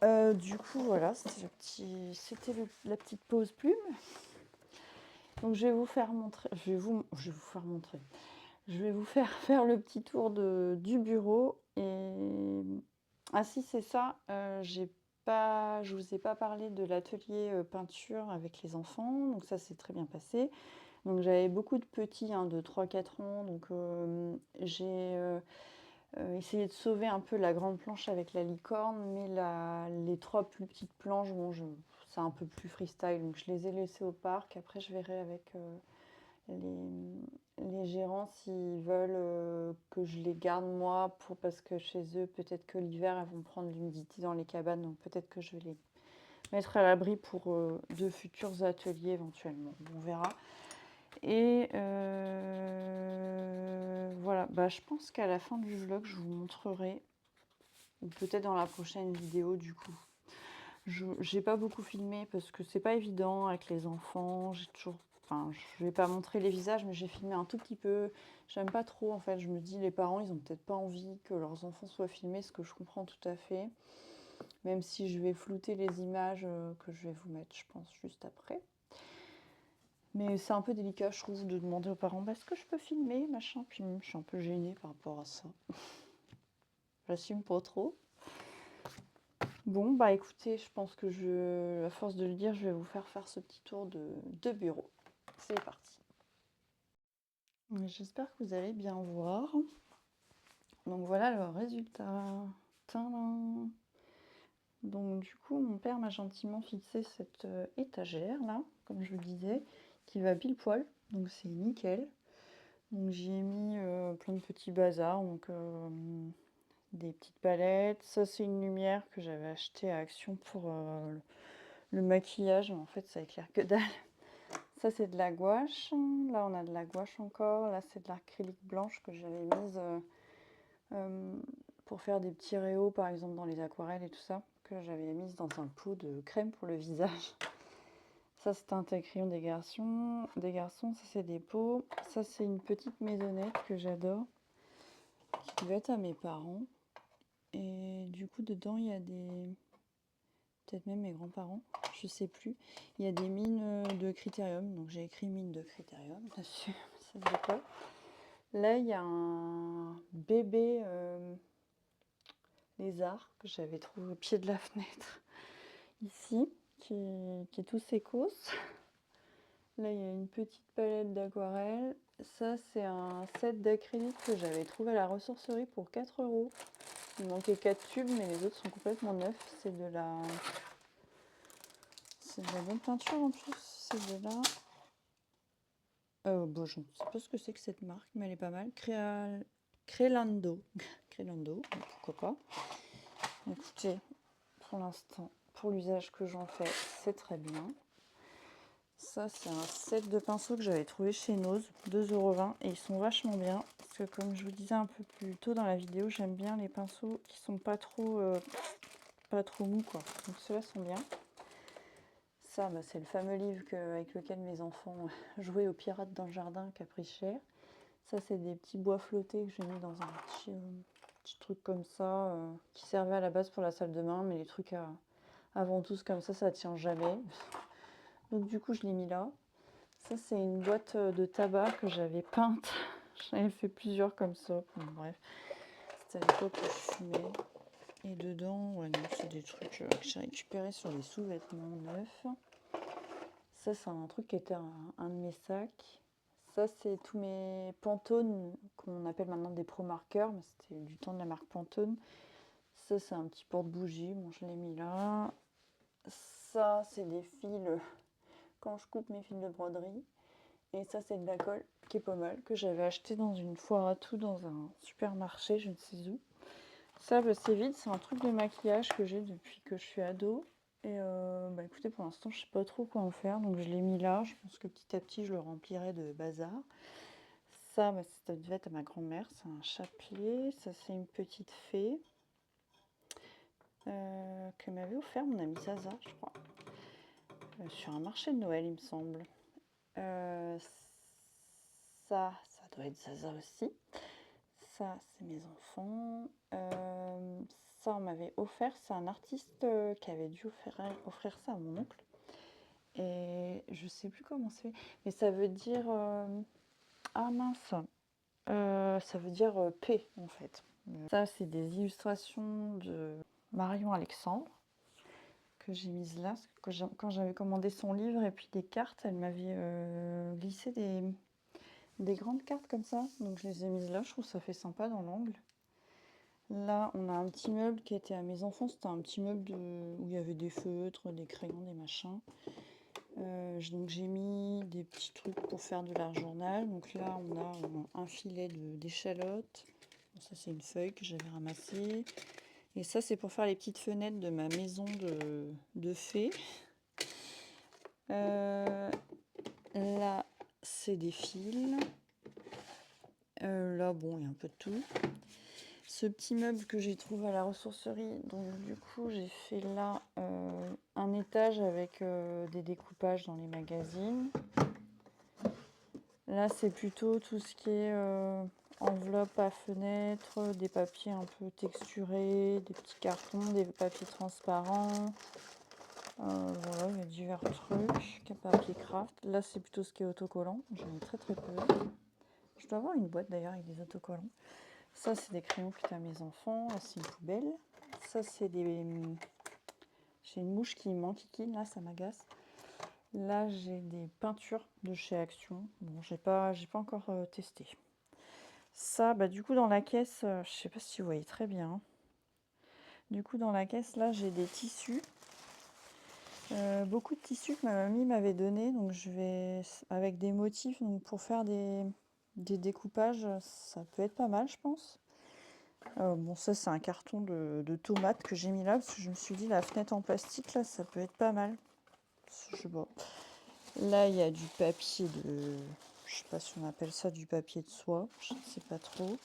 Speaker 2: Du coup, voilà, c'était la petite pause plume. Donc je vais vous faire montrer, je vais vous faire faire le petit tour du bureau. Et ah si, c'est ça, je vous ai pas parlé de l'atelier peinture avec les enfants, donc ça s'est très bien passé. Donc j'avais beaucoup de petits de 3-4 ans, donc j'ai essayé de sauver un peu la grande planche avec la licorne, mais les 3 plus petites planches, bon, c'est un peu plus freestyle, donc je les ai laissées au parc. Après je verrai avec les gérants s'ils veulent que je les garde moi, parce que chez eux, peut-être que l'hiver, elles vont prendre l'humidité dans les cabanes, donc peut-être que je vais les mettre à l'abri pour de futurs ateliers éventuellement. On verra. Et voilà, je pense qu'à la fin du vlog, je vous montrerai, ou peut-être dans la prochaine vidéo du coup. J'ai pas beaucoup filmé parce que c'est pas évident avec les enfants. Je vais pas montrer les visages, mais j'ai filmé un tout petit peu. J'aime pas trop en fait. Je me dis, les parents, ils ont peut-être pas envie que leurs enfants soient filmés, ce que je comprends tout à fait. Même si je vais flouter les images que je vais vous mettre, je pense, juste après. Mais c'est un peu délicat, je trouve, de demander aux parents, bah, est-ce que je peux filmer, machin. Puis je suis un peu gênée par rapport à ça. J'assume pas trop. Bon, bah écoutez, je pense que à force de le dire, je vais vous faire ce petit tour de bureau. C'est parti. J'espère que vous allez bien voir. Donc voilà le résultat. Tadam. Donc du coup, mon père m'a gentiment fixé cette étagère là, comme je vous disais, qui va pile poil. Donc c'est nickel. Donc j'y ai mis plein de petits bazars. Donc des petites palettes. Ça c'est une lumière que j'avais achetée à Action pour le maquillage. Mais en fait ça éclaire que dalle. Ça c'est de la gouache. Là on a de la gouache encore. Là c'est de l'acrylique blanche que j'avais mise pour faire des petits réaux par exemple dans les aquarelles et tout ça. Que j'avais mise dans un pot de crème pour le visage. Ça c'est un crayon des garçons. Ça c'est des pots. Ça c'est une petite maisonnette que j'adore. Qui devait être à mes parents. Et du coup dedans il y a des... Peut-être même mes grands-parents, je sais plus. Il y a des mines de critérium, donc j'ai écrit mine de critérium dessus, ça se dit pas. Là il y a un bébé lézard que j'avais trouvé au pied de la fenêtre, ici, qui est tout sécos. Là il y a une petite palette d'aquarelle. Ça c'est un set d'acrylique que j'avais trouvé à la ressourcerie pour 4 €. Il manquait 4 tubes, mais les autres sont complètement neufs. C'est de la bonne peinture en plus. C'est de la... bon, je ne sais pas ce que c'est que cette marque, mais elle est pas mal. Crelando. Crelando, pourquoi pas. Écoutez, pour l'instant, pour l'usage que j'en fais, c'est très bien. Ça, c'est un set de pinceaux que j'avais trouvé chez Nose, 2,20 € et ils sont vachement bien. Parce que comme je vous disais un peu plus tôt dans la vidéo, j'aime bien les pinceaux qui sont pas trop mous, quoi. Donc ceux-là sont bien. Ça, bah, c'est le fameux livre avec lequel mes enfants jouaient aux pirates dans le jardin qui a pris cher. Ça, c'est des petits bois flottés que j'ai mis dans un petit truc comme ça, qui servait à la base pour la salle de bain, mais les trucs à ventouse comme ça tient jamais. Donc du coup, je l'ai mis là. Ça, c'est une boîte de tabac que j'avais peinte. J'avais fait plusieurs comme ça. Bon, bref, c'était à l'époque où je fumais. Et dedans, ouais, non, c'est des trucs que j'ai récupérés sur des sous-vêtements neufs. Ça, c'est un truc qui était un de mes sacs. Ça, c'est tous mes Pantone, qu'on appelle maintenant des Pro Marqueurs, mais c'était du temps de la marque Pantone. Ça, c'est un petit porte-bougie. Bon, je l'ai mis là. Ça, c'est des fils quand je coupe mes fils de broderie. Et ça, c'est de la colle qui est pas mal, que j'avais acheté dans une foire à tout, dans un supermarché, je ne sais où. Ça, bah, c'est vide, c'est un truc de maquillage que j'ai depuis que je suis ado. Et bah écoutez, pour l'instant, je sais pas trop quoi en faire, donc je l'ai mis là. Je pense que petit à petit, je le remplirai de bazar. Ça, bah, ça devait être à ma grand-mère, c'est un chapelet. Ça, c'est une petite fée que m'avait offert mon amie Zaza, je crois, sur un marché de Noël, il me semble. Ça doit être Zaza aussi. Ça, c'est mes enfants. Ça, on m'avait offert. C'est un artiste qui avait dû offrir ça à mon oncle. Et je sais plus comment c'est. Mais ça veut dire... ah mince. Ça veut dire paix, en fait. Ça, c'est des illustrations de Marion Alexandre que j'ai mises là. Parce que quand j'avais commandé son livre et puis des cartes, elle m'avait glissé des grandes cartes comme ça. Donc je les ai mises là. Je trouve que ça fait sympa dans l'angle. Là, on a un petit meuble qui était à mes enfants. C'était un petit meuble où il y avait des feutres, des crayons, des machins. Donc j'ai mis des petits trucs pour faire de l'art journal. Donc là, on a un filet d'échalotes. Bon, ça, c'est une feuille que j'avais ramassée. Et ça, c'est pour faire les petites fenêtres de ma maison de fée. Là, c'est des fils. Là, bon, il y a un peu de tout. Ce petit meuble que j'ai trouvé à la ressourcerie, donc du coup j'ai fait là un étage avec des découpages dans les magazines. Là c'est plutôt tout ce qui est enveloppe à fenêtre, des papiers un peu texturés, des petits cartons, des papiers transparents.
Speaker 1: Voilà, il y a divers trucs, papier craft. Là, c'est plutôt ce qui est autocollant. J'en ai très très peu. Je dois avoir une boîte d'ailleurs avec des autocollants. Ça, c'est des crayons que à mes enfants. Là, c'est une poubelle. Ça, c'est des... J'ai une mouche qui m'enquiquine, là, ça m'agace. Là, j'ai des peintures de chez Action. Bon, j'ai pas encore testé. Ça, bah, du coup, dans la caisse, je sais pas si vous voyez très bien. Du coup, dans la caisse, là, j'ai des tissus. Beaucoup de tissus que ma mamie m'avait donné, donc je vais avec des motifs, donc pour faire des découpages, ça peut être pas mal, je pense. Bon, ça, c'est un carton de tomates que j'ai mis là, parce que je me suis dit, la fenêtre en plastique, là, ça peut être pas mal. Je sais pas. Là, il y a du papier de... Je sais pas si on appelle ça du papier de soie, je ne sais pas trop.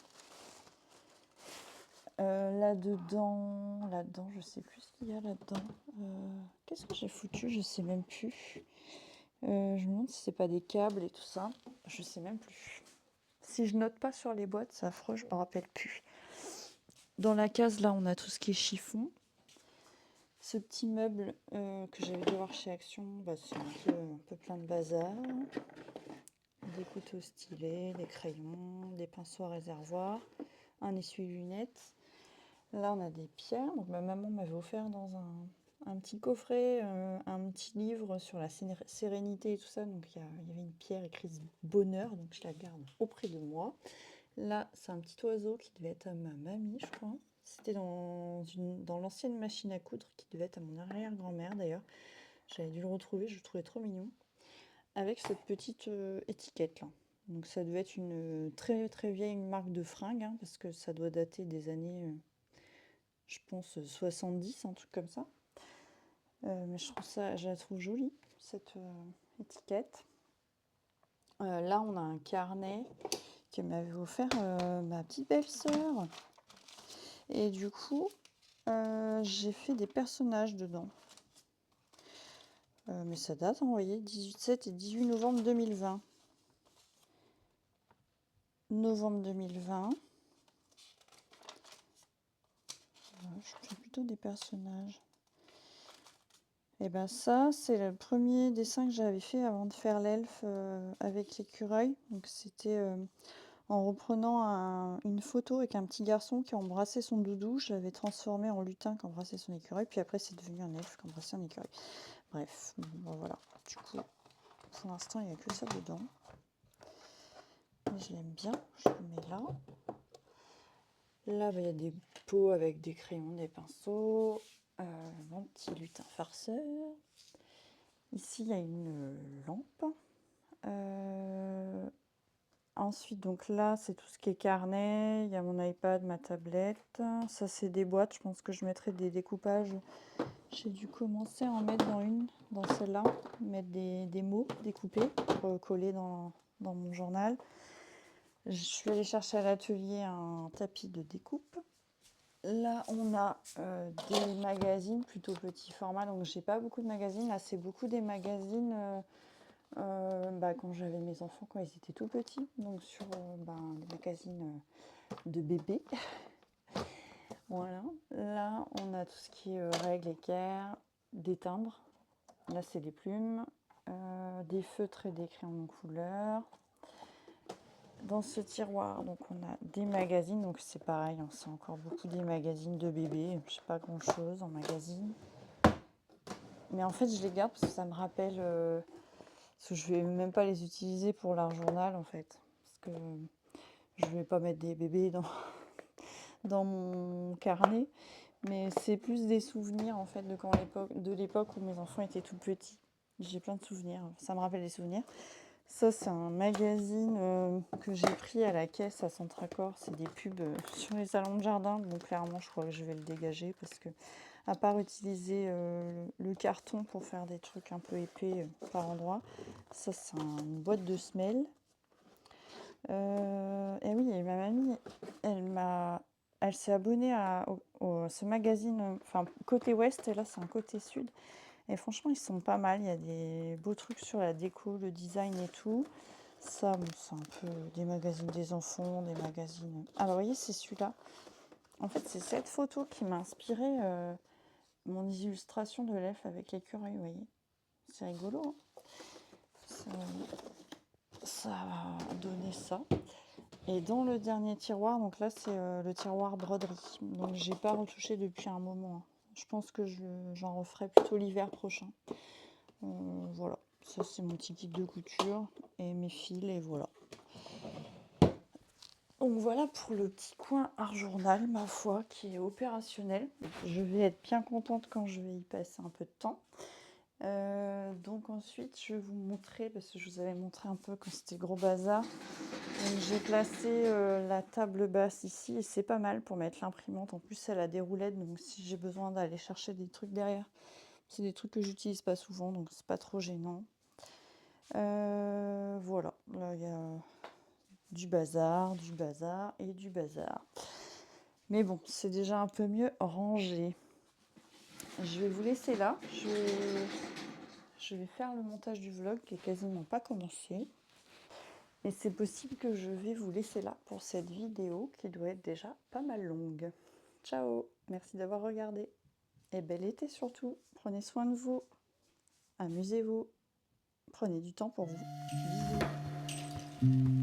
Speaker 1: Là-dedans, je sais plus ce qu'il y a là-dedans. Qu'est-ce que j'ai foutu? Je sais même plus. Je me demande si c'est pas des câbles et tout ça. Je sais même plus. Si je note pas sur les boîtes, c'est affreux, je me rappelle plus. Dans la case, là, on a tout ce qui est chiffon. Ce petit meuble que j'avais dû voir chez Action, bah, c'est un peu plein de bazar. Des couteaux stylés, des crayons, des pinceaux à réservoir, un essuie-lunettes. Là, on a des pierres. Donc, ma maman m'avait offert dans un petit coffret, un petit livre sur la sérénité et tout ça. Donc, il y avait une pierre écrite bonheur. Donc, je la garde auprès de moi. Là, c'est un petit oiseau qui devait être à ma mamie, je crois. C'était dans l'ancienne machine à coudre qui devait être à mon arrière-grand-mère d'ailleurs. J'avais dû le retrouver, je le trouvais trop mignon. Avec cette petite étiquette là. Donc, ça devait être une très très vieille marque de fringues, hein, parce que ça doit dater des années. Je pense 70, un truc comme ça. Mais je la trouve jolie, cette étiquette. Là, on a un carnet que m'avait offert ma petite belle-sœur. Et du coup, j'ai fait des personnages dedans. Mais ça date, vous voyez, 18/7 et 18 novembre 2020. Novembre 2020. Je fais plutôt des personnages. Et ben ça, c'est le premier dessin que j'avais fait avant de faire l'elfe avec l'écureuil. Donc c'était en reprenant une photo avec un petit garçon qui embrassait son doudou. Je l'avais transformé en lutin qui embrassait son écureuil. Puis après, c'est devenu un elfe qui embrassait un écureuil. Bref, bon, voilà. Du coup, pour l'instant, il n'y a que ça dedans. Mais je l'aime bien. Je le mets là. Là, il y a des pots avec des crayons, des pinceaux. Mon petit lutin farceur. Ici, il y a une lampe. Ensuite, donc là, c'est tout ce qui est carnet. Il y a mon iPad, ma tablette. Ça, c'est des boîtes. Je pense que je mettrai des découpages. J'ai dû commencer à en mettre dans celle-là. Mettre des mots découpés pour coller dans mon journal. Je suis allée chercher à l'atelier un tapis de découpe. Là, on a des magazines plutôt petit format. Donc, j'ai pas beaucoup de magazines. Là, c'est beaucoup des magazines quand j'avais mes enfants, quand ils étaient tout petits. Donc, sur des magazines de bébés. Voilà. Là, on a tout ce qui est règles, équerres, des timbres. Là, c'est des plumes, des feutres et des crayons de couleur. Dans ce tiroir, donc on a des magazines, donc c'est pareil, c'est encore beaucoup des magazines de bébés. Je sais pas grand chose en magazine, mais en fait je les garde parce que ça me rappelle, parce que je vais même pas les utiliser pour l'art journal en fait, parce que je vais pas mettre des bébés dans mon carnet, mais c'est plus des souvenirs en fait de l'époque où mes enfants étaient tout petits. J'ai plein de souvenirs, ça me rappelle des souvenirs. Ça, c'est un magazine que j'ai pris à la caisse à Centracor. C'est des pubs sur les salons de jardin. Donc, clairement, je crois que je vais le dégager parce que, à part utiliser le carton pour faire des trucs un peu épais par endroit, ça, c'est une boîte de semelles. Et oui, et ma mamie, elle s'est abonnée à ce magazine, enfin, côté ouest, et là, c'est un côté sud. Et franchement, ils sont pas mal. Il y a des beaux trucs sur la déco, le design et tout. Ça, bon, c'est un peu des magazines des enfants, des magazines... Alors, vous voyez, c'est celui-là. En fait, c'est cette photo qui m'a inspiré mon illustration de l'elfe avec l'écureuil, vous voyez. C'est rigolo, hein. Ça va donner ça. Et dans le dernier tiroir, donc là c'est le tiroir broderie. Donc j'ai pas retouché depuis un moment, hein. Je pense que j'en referai plutôt l'hiver prochain. Voilà, ça c'est mon petit kit de couture et mes fils et voilà. Donc voilà pour le petit coin art journal, ma foi, qui est opérationnel. Je vais être bien contente quand je vais y passer un peu de temps. Donc ensuite, je vais vous montrer, parce que je vous avais montré un peu quand c'était gros bazar. Donc j'ai placé la table basse ici et c'est pas mal pour mettre l'imprimante. En plus, elle a des roulettes, donc si j'ai besoin d'aller chercher des trucs derrière, c'est des trucs que j'utilise pas souvent, donc c'est pas trop gênant. Voilà, là il y a du bazar et du bazar. Mais bon, c'est déjà un peu mieux rangé. Je vais vous laisser là. Je vais faire le montage du vlog qui est quasiment pas commencé. Et c'est possible que je vais vous laisser là pour cette vidéo qui doit être déjà pas mal longue. Ciao, merci d'avoir regardé. Et bel été surtout. Prenez soin de vous. Amusez-vous. Prenez du temps pour vous. Bisous.